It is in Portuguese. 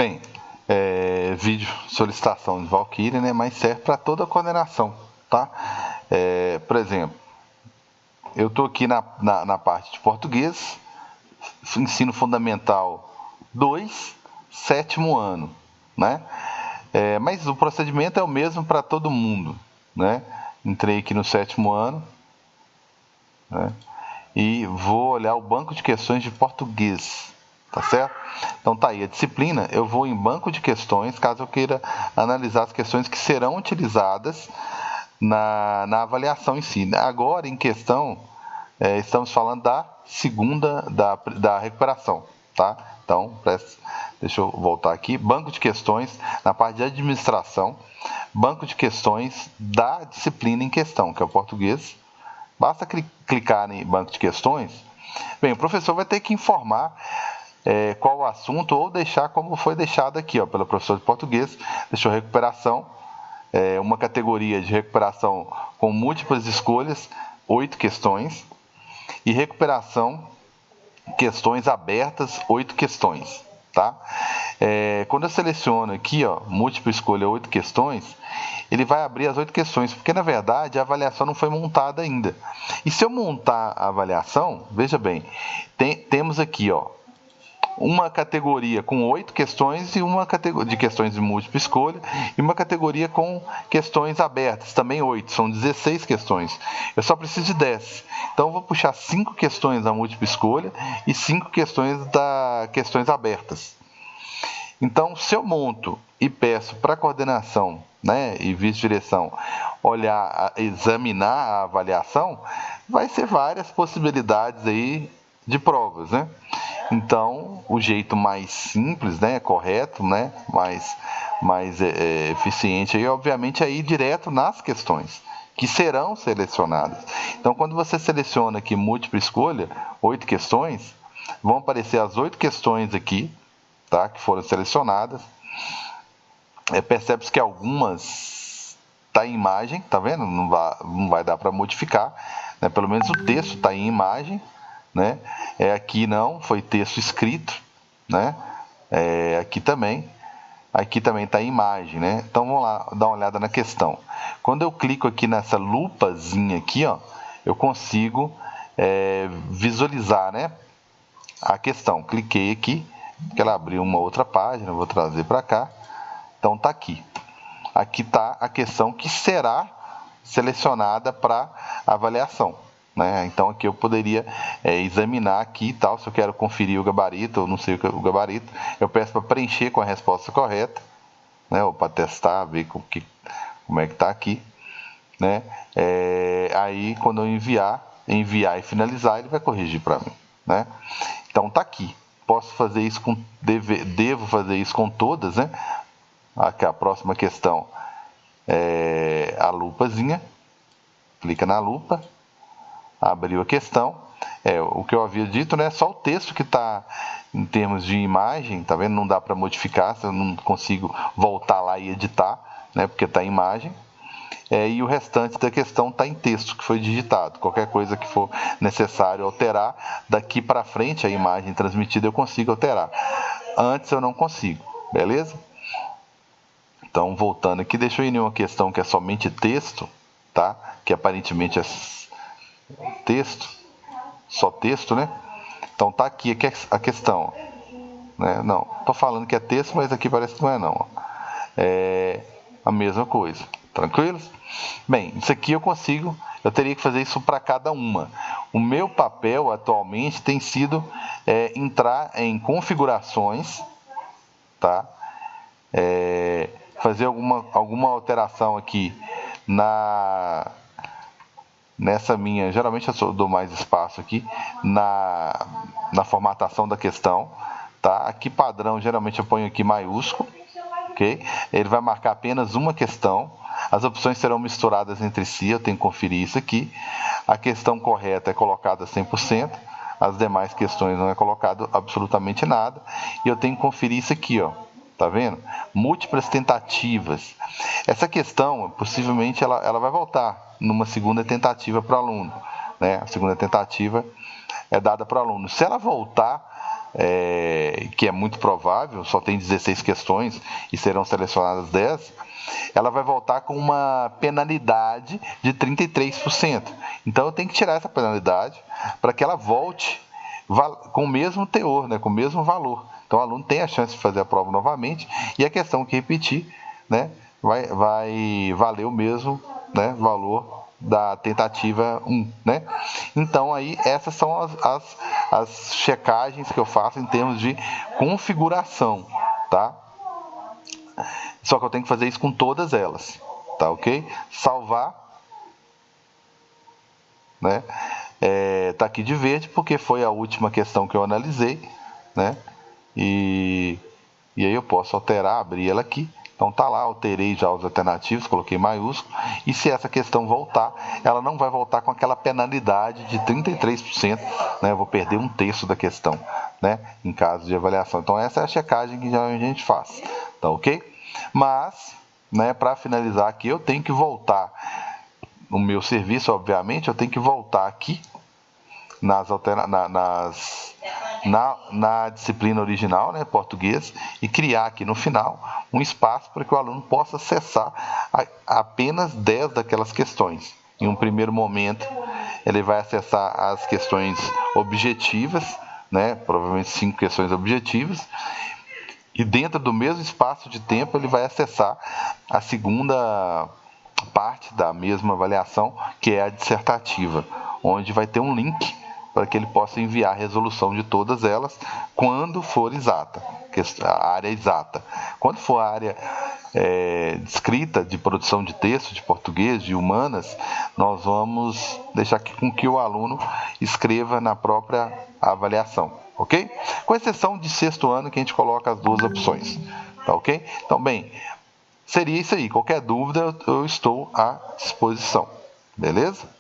Bem, vídeo solicitação de Valkyrie, né, mas serve para toda a coordenação, tá? Por exemplo, eu estou aqui na parte de português, ensino fundamental 2, 7º ano, né? Mas o procedimento é o mesmo para todo mundo, né? Entrei aqui no 7º ano, né? E vou olhar o banco de questões de português, tá certo? Então tá aí a disciplina, eu vou em banco de questões, caso eu queira analisar as questões que serão utilizadas na avaliação em si. Agora, em questão, estamos falando da segunda, da recuperação, tá? Então, deixa eu voltar aqui, banco de questões, na parte de administração, banco de questões da disciplina em questão, que é o português. Basta clicar em banco de questões. Bem, o professor vai ter que informar qual o assunto ou deixar como foi deixado aqui, ó, pelo professor de português. Deixou recuperação, uma categoria de recuperação com múltiplas escolhas, 8 questões, e recuperação, questões abertas, 8 questões, tá? Quando eu seleciono aqui, ó, múltipla escolha, 8 questões, ele vai abrir as 8 questões, porque na verdade a avaliação não foi montada ainda. E se eu montar a avaliação, veja bem, temos aqui, ó, uma categoria com 8 questões e uma categoria de questões de múltipla escolha e uma categoria com questões abertas, também 8, são 16 questões. Eu só preciso de 10. Então eu vou puxar 5 questões da múltipla escolha e 5 questões abertas. Então, se eu monto e peço para a coordenação, né, e vice-direção olhar, examinar a avaliação, vai ser várias possibilidades aí de provas, né? Então, o jeito mais simples, né, correto, né, mais eficiente aí, obviamente, é ir direto nas questões que serão selecionadas. Então, quando você seleciona aqui múltipla escolha, 8 questões, vão aparecer as 8 questões aqui, tá, que foram selecionadas. Percebe-se que algumas tá em imagem, tá vendo? Não vai dar para modificar, né? Pelo menos o texto está em imagem, né? Aqui não, foi texto escrito, né? Aqui também está em imagem, né? Então vamos lá dar uma olhada na questão. Quando eu clico aqui nessa lupazinha aqui, ó, eu consigo visualizar, né, a questão. Cliquei aqui, porque ela abriu uma outra página, vou trazer para cá. Então tá aqui. Aqui está a questão que será selecionada para avaliação, né? Então aqui eu poderia examinar aqui e tal, se eu quero conferir o gabarito, ou não sei o gabarito, eu peço para preencher com a resposta correta, né? Ou para testar, ver como é que está aqui, né? Aí quando eu enviar e finalizar, ele vai corrigir para mim, né? Então tá aqui. Posso fazer isso devo fazer isso com todas, né? Aqui a próxima questão é a lupazinha, clica na lupa, abriu a questão, o que eu havia dito, né? Só o texto que está em termos de imagem, tá vendo? Não dá para modificar, eu não consigo voltar lá e editar, né? Porque está em imagem. E o restante da questão está em texto, que foi digitado. Qualquer coisa que for necessário alterar, daqui para frente a imagem transmitida eu consigo alterar. Antes eu não consigo, beleza? Então, voltando aqui, deixa eu ir em uma questão que é somente texto, tá? Que aparentemente é texto, só texto, né? Então tá aqui a questão, né? Não, tô falando que é texto, mas aqui parece que não é não. É a mesma coisa, tranquilos? Bem, isso aqui eu teria que fazer isso para cada uma. O meu papel atualmente tem sido entrar em configurações, tá? Fazer alguma alteração aqui nessa minha, geralmente eu dou mais espaço aqui na formatação da questão, tá? Aqui padrão, geralmente eu ponho aqui maiúsculo, ok? Ele vai marcar apenas uma questão, as opções serão misturadas entre si, eu tenho que conferir isso aqui. A questão correta é colocada 100%, as demais questões não é colocado absolutamente nada, e eu tenho que conferir isso aqui, ó. Tá vendo? Múltiplas tentativas. Essa questão, possivelmente, ela vai voltar numa segunda tentativa para o aluno, né? A segunda tentativa é dada para o aluno. Se ela voltar que é muito provável, só tem 16 questões e serão selecionadas 10, ela vai voltar com uma penalidade de 33%. Então eu tenho que tirar essa penalidade para que ela volte com o mesmo teor, né, com o mesmo valor. Então o aluno tem a chance de fazer a prova novamente e a questão que repetir, né, vai valer o mesmo, né, valor da tentativa 1, né? Então aí essas são as checagens que eu faço em termos de configuração, tá? Só que eu tenho que fazer isso com todas elas, tá ok? Salvar, né? Tá aqui de verde porque foi a última questão que eu analisei, né? E aí eu posso alterar, abrir ela aqui. Então tá lá, alterei já os alternativos, coloquei maiúsculo. E se essa questão voltar, ela não vai voltar com aquela penalidade de 33%, né? Eu vou perder um terço da questão, né? Em caso de avaliação. Então essa é a checagem que a gente faz, tá ok? Mas, né, para finalizar aqui, eu tenho que voltar no meu serviço, obviamente, eu tenho que voltar aqui na disciplina original, né, português, e criar aqui no final um espaço para que o aluno possa acessar apenas 10 daquelas questões. Em um primeiro momento, ele vai acessar as questões objetivas, né, provavelmente 5 questões objetivas, e dentro do mesmo espaço de tempo ele vai acessar a segunda parte da mesma avaliação, que é a dissertativa, onde vai ter um link para que ele possa enviar a resolução de todas elas quando for exata, a área exata. Quando for a área de escrita, de produção de texto, de português, de humanas, nós vamos deixar com que o aluno escreva na própria avaliação, ok? Com exceção de sexto ano, que a gente coloca as duas opções, tá ok? Então, bem, seria isso aí. Qualquer dúvida, eu estou à disposição, beleza?